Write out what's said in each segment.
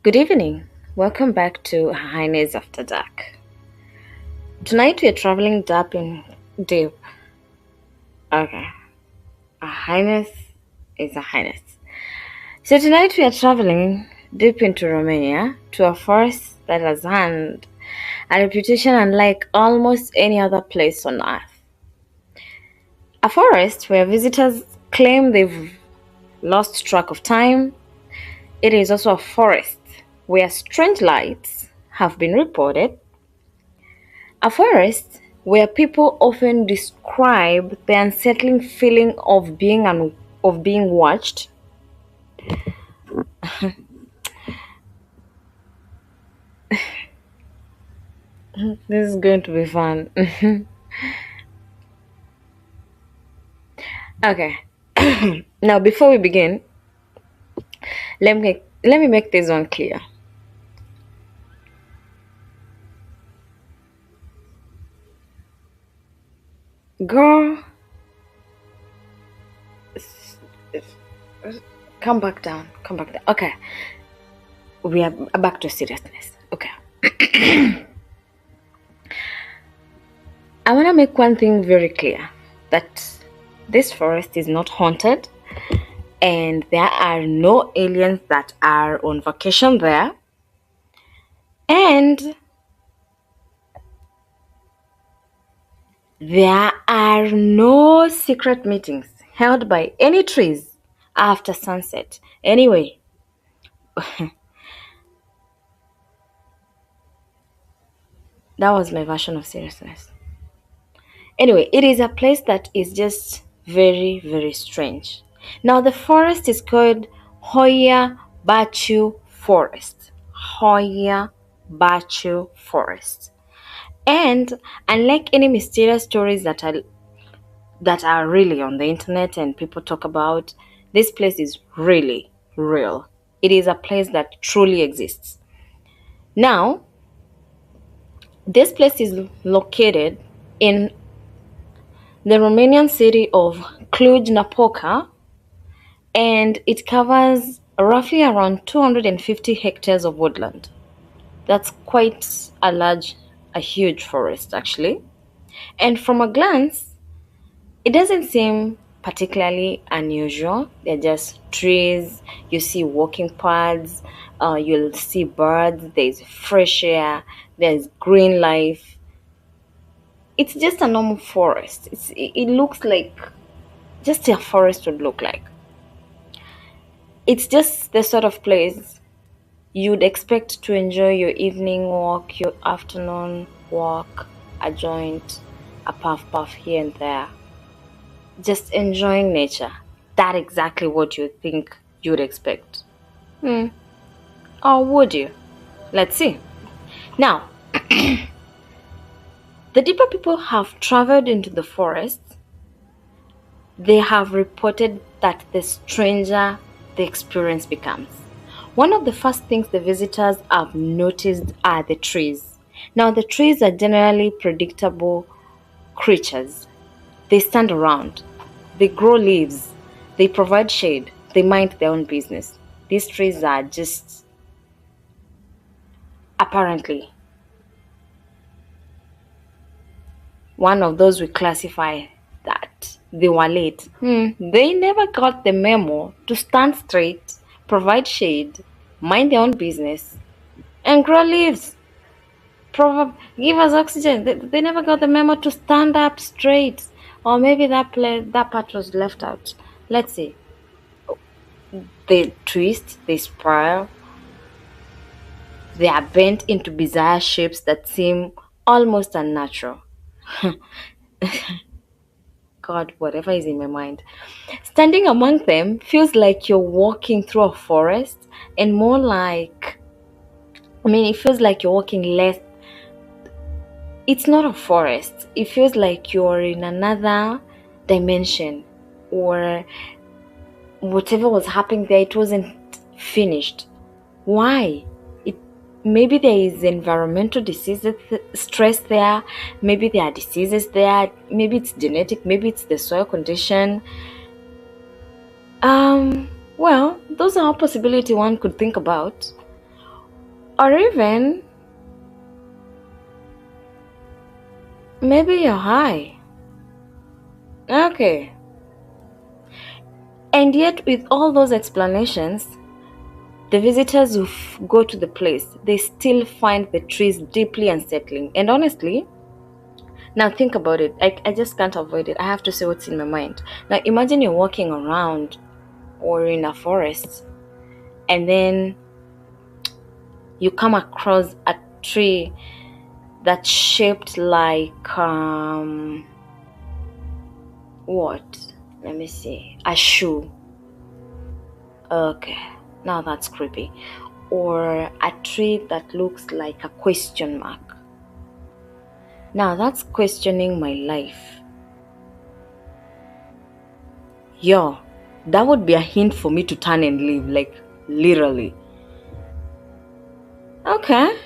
Good evening. Welcome back to Highness After Dark. Tonight we are traveling deep. Okay, a highness is a highness. So tonight we are traveling deep into Romania to a forest that has earned a reputation unlike almost any other place on earth. A forest where visitors claim they've lost track of time. It is also a forest where strange lights have been reported. A forest where people often describe the unsettling feeling of being watched. This is going to be fun. Okay. Now, before we begin, let me make this one clear. Girl, come back down. Come back down. Okay. We are back to seriousness. Okay. I want to make one thing very clear that this forest is not haunted and there are no aliens that are on vacation there. And there are no secret meetings held by any trees after sunset. Anyway, that was my version of seriousness. Anyway, it is a place that is just very, very strange. Now, the forest is called Hoia Baciu Forest. Hoia Baciu Forest. And unlike any mysterious stories that are really on the internet and people talk about, this place is really real. It is a place that truly exists. Now, this place is located in the Romanian city of Cluj-Napoca, and it covers roughly around 250 hectares of woodland. That's quite a huge forest actually. And from a glance, it doesn't seem particularly unusual. They're just trees, you see walking paths, you'll see birds, there's fresh air, there's green life. It's just a normal forest. It looks like just a forest would look like. It's just the sort of place you'd expect to enjoy your evening walk, your afternoon walk, a joint, a puff here and there. Just enjoying nature. That exactly what you think you'd expect. Hmm. Or would you? Let's see. Now, the deeper people have traveled into the forest, they have reported that the stranger the experience becomes. One of the first things the visitors have noticed are the trees. Now, the trees are generally predictable creatures. They stand around, they grow leaves, they provide shade, they mind their own business. These trees are just apparently one of those we classify that they were late. They never got the memo to stand straight, provide shade, mind their own business, and grow leaves. Give us oxygen. They never got the memo to stand up straight. Or maybe that part was left out. Let's see. They twist, they spiral, they are bent into bizarre shapes that seem almost unnatural. God, whatever is in my mind. Standing among them feels like you're walking through a forest, and more like, it feels like you're walking less. It's not a forest. It feels like you're in another dimension, or whatever was happening there, it wasn't finished. Why? Maybe there is environmental diseases, stress there. Maybe there are diseases there. Maybe it's genetic. Maybe it's the soil condition. Well, those are a possibility one could think about. Or even maybe you're high. Okay. And yet, with all those explanations, the visitors who go to the place, they still find the trees deeply unsettling. And honestly, now think about it. I just can't avoid it. I have to say what's in my mind. Now imagine you're walking around or in a forest, and then you come across a tree that's shaped like what? Let me see. A shoe. Okay. Now that's creepy. Or a tree that looks like a question mark. Now that's questioning my life. Yo, that would be a hint for me to turn and leave, like literally. Okay,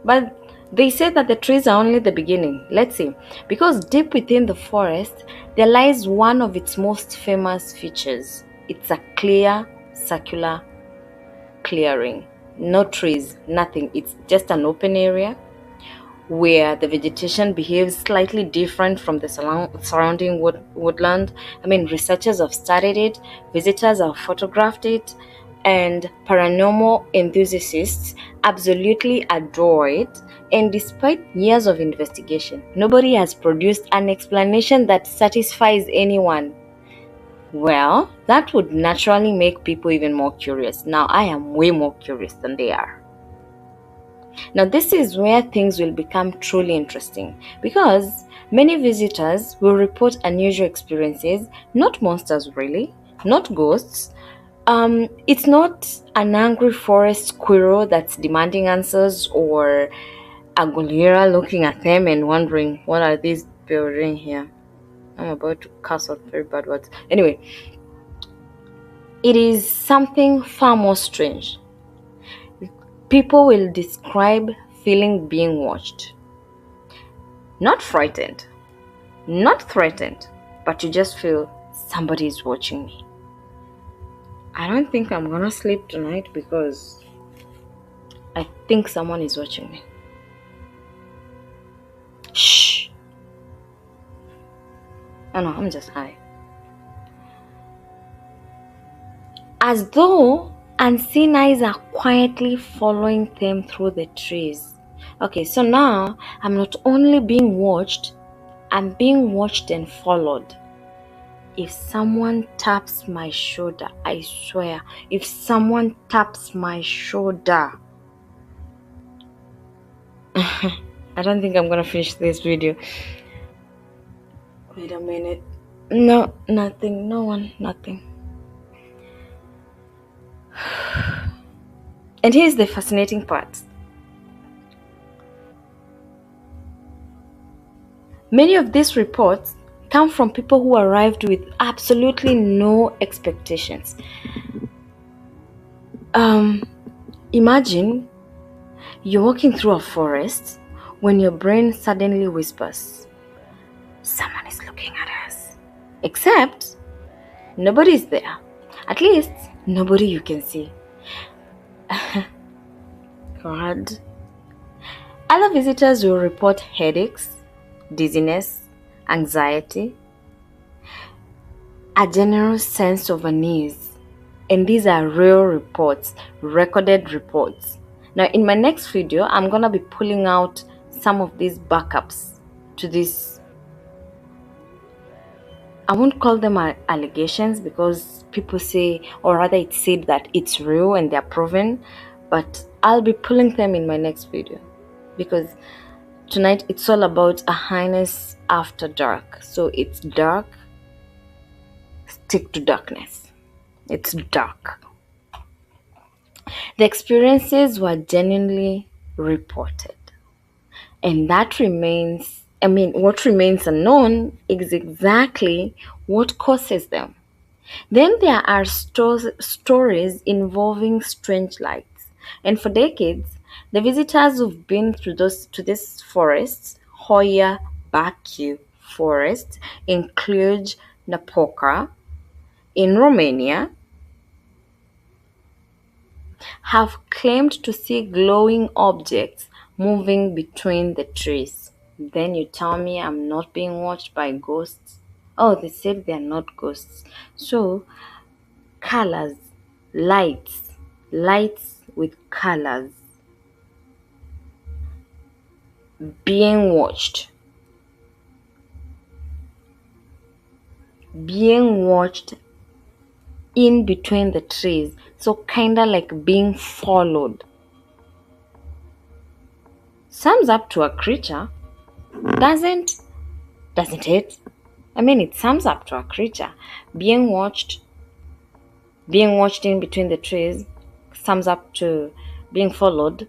but they say that the trees are only the beginning. Let's see. Because deep within the forest, there lies one of its most famous features. It's a clear, circular clearing. No trees, nothing. It's just an open area where the vegetation behaves slightly different from the surrounding woodland. I mean, researchers have studied it, visitors have photographed it, and paranormal enthusiasts absolutely adore it. And despite years of investigation, nobody has produced an explanation that satisfies anyone. Well, that would naturally make people even more curious. Now, I am way more curious than they are. Now, this is where things will become truly interesting because many visitors will report unusual experiences, not monsters really, not ghosts. It's not an angry forest squirrel that's demanding answers or a gorilla looking at them and wondering, what are these building here? I'm about to curse out very bad words. Anyway, it is something far more strange. People will describe feeling being watched. Not frightened, not threatened, but you just feel somebody is watching me. I don't think I'm gonna sleep tonight because I think someone is watching me. Shh. Oh no, I'm just high. As though unseen eyes are quietly following them through the trees. Okay, so now I'm not only being watched, I'm being watched and followed. If someone taps my shoulder, I swear, if someone taps my shoulder, I don't think I'm gonna finish this video. Wait a minute. No, nothing. No one, nothing. And here's the fascinating part. Many of these reports come from people who arrived with absolutely no expectations. Imagine you're walking through a forest when your brain suddenly whispers, someone is looking at us. Except nobody's there. At least nobody you can see. God. Other visitors will report headaches, dizziness, anxiety, a general sense of unease. And these are real reports, recorded reports. Now, in my next video, I'm going to be pulling out some of these backups to this. I won't call them allegations because people say, or rather it's said that it's real and they're proven, but I'll be pulling them in my next video because tonight it's all about a Highness after dark. So it's dark, stick to darkness. It's dark. The experiences were genuinely reported. And that remains, what remains unknown is exactly what causes them. Then there are stories involving strange lights. And for decades, the visitors who've been to this forest, Hoia Baciu Forest, include Napoca in Romania, have claimed to see glowing objects moving between the trees. Then you tell me I'm not being watched by ghosts? Oh, they said they are not ghosts. So, colors, lights, lights with colors being watched. Being watched in between the trees. So, kind of like being followed. Sums up to a creature, doesn't doesn't it? I mean, it sums up to a creature being watched, being watched in between the trees, sums up to being followed.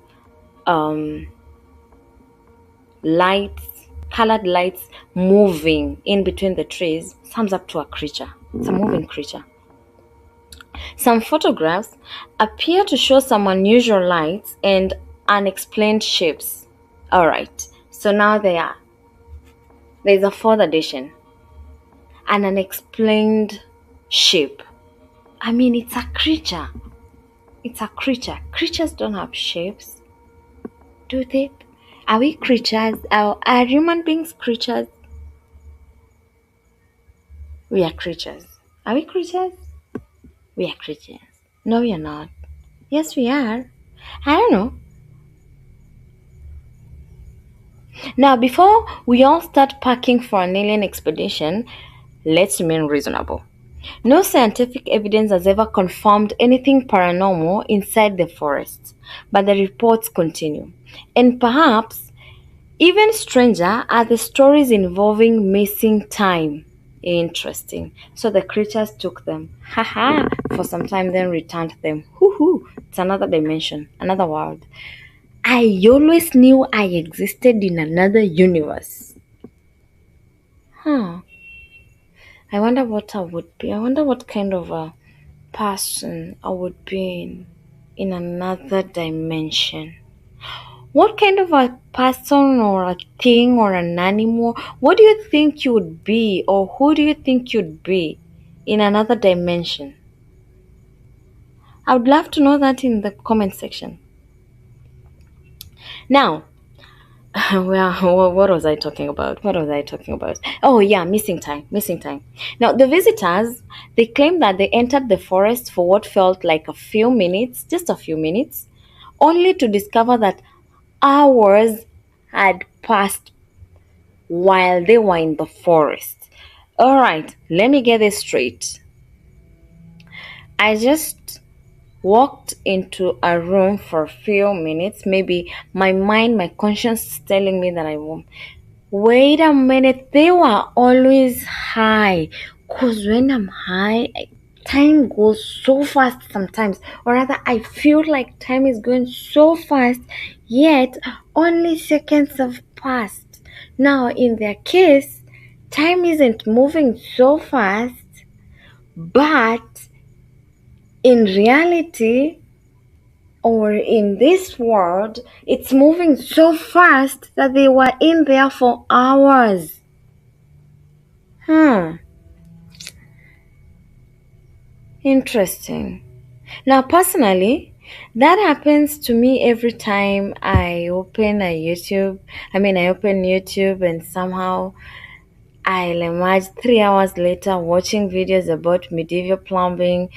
Um, lights, colored lights moving in between the trees sums up to a creature. It's a moving creature. Some photographs appear to show some unusual lights and unexplained shapes. All right, so now there's a fourth addition, an unexplained shape. I mean, it's a creature. It's a creature. Creatures don't have shapes, do they? Are we creatures? Are human beings creatures? We are creatures. Are we creatures? We are creatures. No, we are not. Yes, we are. I don't know. Now, before we all start packing for an alien expedition, let's remain reasonable. No scientific evidence has ever confirmed anything paranormal inside the forest, but the reports continue. And perhaps even stranger are the stories involving missing time. Interesting. So the creatures took them, haha, for some time, then returned them. Hoo. It's another dimension, another world. I always knew I existed in another universe. Huh. I wonder what I would be. I wonder what kind of a person I would be in another dimension. What kind of a person or a thing or an animal? What do you think you would be, or who do you think you'd be in another dimension? I would love to know that in the comment section. Now, well, what was I talking about? What was I talking about? Oh yeah, missing time, missing time. Now the visitors, they claim that they entered the forest for what felt like a few minutes, just a few minutes, only to discover that hours had passed while they were in the forest. All right, let me get this straight. I just walked into a room for a few minutes. Maybe my mind, my conscience is telling me that I won't. Wait a minute, they were always high. Because when I'm high, time goes so fast sometimes. Or rather, I feel like time is going so fast, yet only seconds have passed. Now, in their case, time isn't moving so fast, but in reality, or in this world, it's moving so fast that they were in there for hours. Interesting. Now, personally, that happens to me every time I open a YouTube. I open YouTube and somehow I'll emerge 3 hours later watching videos about medieval plumbing.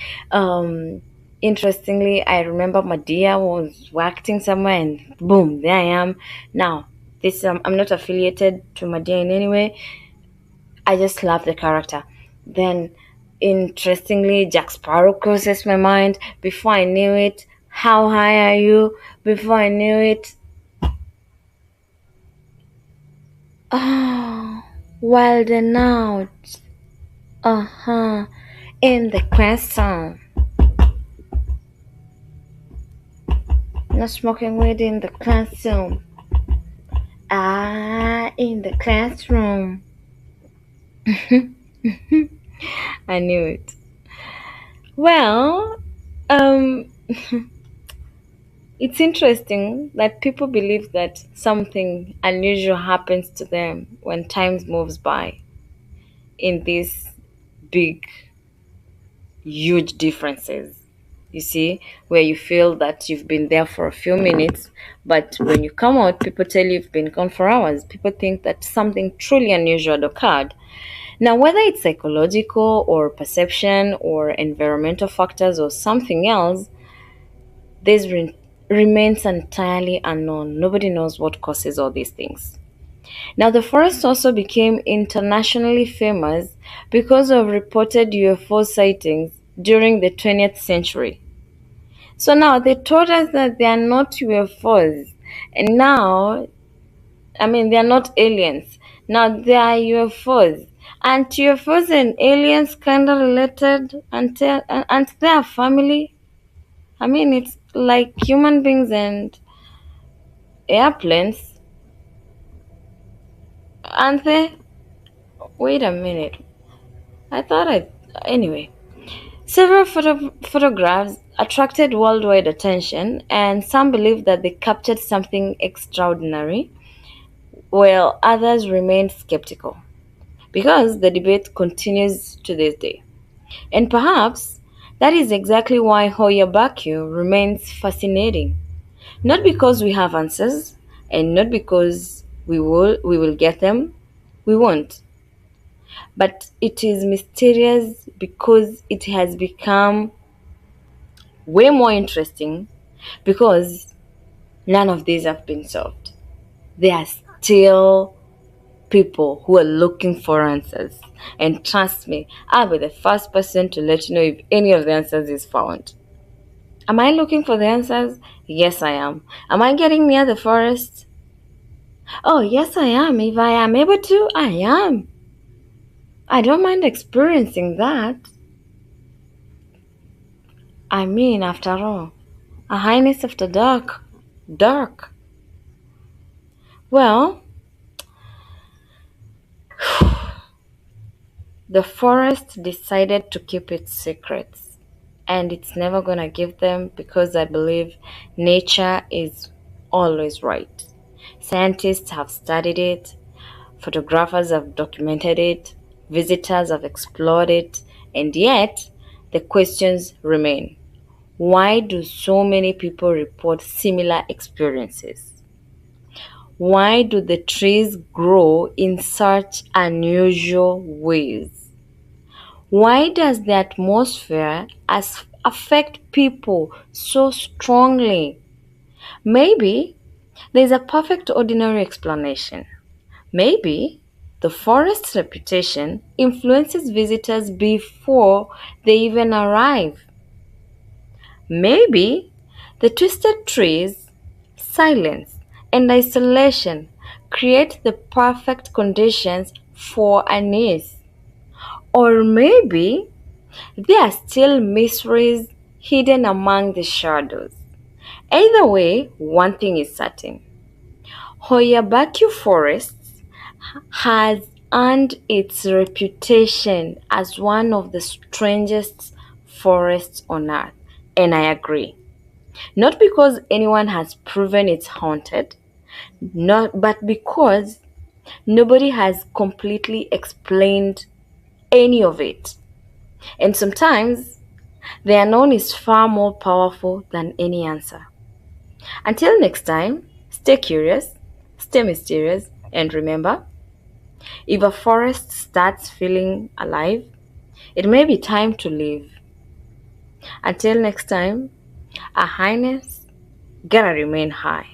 Interestingly, I remember my dear was acting somewhere and boom, there I am. Now, this I'm not affiliated to my dear in any way. I just love the character. Then, interestingly, Jack Sparrow crosses my mind. Before I knew it, how high are you? Before I knew it, oh, wild and out. In the classroom. No smoking weed in the classroom. In the classroom. I knew it. Well, it's interesting that people believe that something unusual happens to them when time moves by in these big, huge differences. you see, where you feel that you've been there for a few minutes, but when you come out, people tell you you've been gone for hours. People think that something truly unusual occurred. Now, whether it's psychological or perception or environmental factors or something else, remains entirely unknown. Nobody knows what causes all these things. Now, the forest also became internationally famous because of reported UFO sightings during the 20th century. So now they told us that they are not UFOs. And now, I mean, they are not aliens. Now they are UFOs. And UFOs and aliens kind of related until, and they are family. I mean, it's like human beings and airplanes. Aren't they? Wait a minute. I thought I. Anyway. Several photographs attracted worldwide attention, and some believe that they captured something extraordinary, while others remained skeptical because the debate continues to this day. And perhaps that is exactly why Hoia Baciu remains fascinating. Not because we have answers, and not because we will get them, we won't. But it is mysterious because it has become way more interesting because none of these have been solved. There are still people who are looking for answers. And trust me, I'll be the first person to let you know if any of the answers is found. Am I looking for the answers? Yes, I am. Am I getting near the forest? Oh, yes, I am. If I am able to, I am. I don't mind experiencing that. I mean, after all, a highness after dark. Dark. Well, the forest decided to keep its secrets, and it's never going to give them because I believe nature is always right. Scientists have studied it, photographers have documented it, visitors have explored it, and yet the questions remain. Why do so many people report similar experiences? Why do the trees grow in such unusual ways? Why does the atmosphere affect people so strongly? Maybe there's a perfect ordinary explanation. Maybe the forest's reputation influences visitors before they even arrive. Maybe the twisted trees, silence, and isolation create the perfect conditions for unease. Or maybe there are still mysteries hidden among the shadows. Either way, one thing is certain. Hoia Baciu Forest has earned its reputation as one of the strangest forests on earth. And I agree. Not because anyone has proven it's haunted, but because nobody has completely explained any of it. And sometimes the unknown is far more powerful than any answer. Until next time, stay curious, stay mysterious, and remember, if a forest starts feeling alive, it may be time to leave. Until next time, a highness gotta remain high.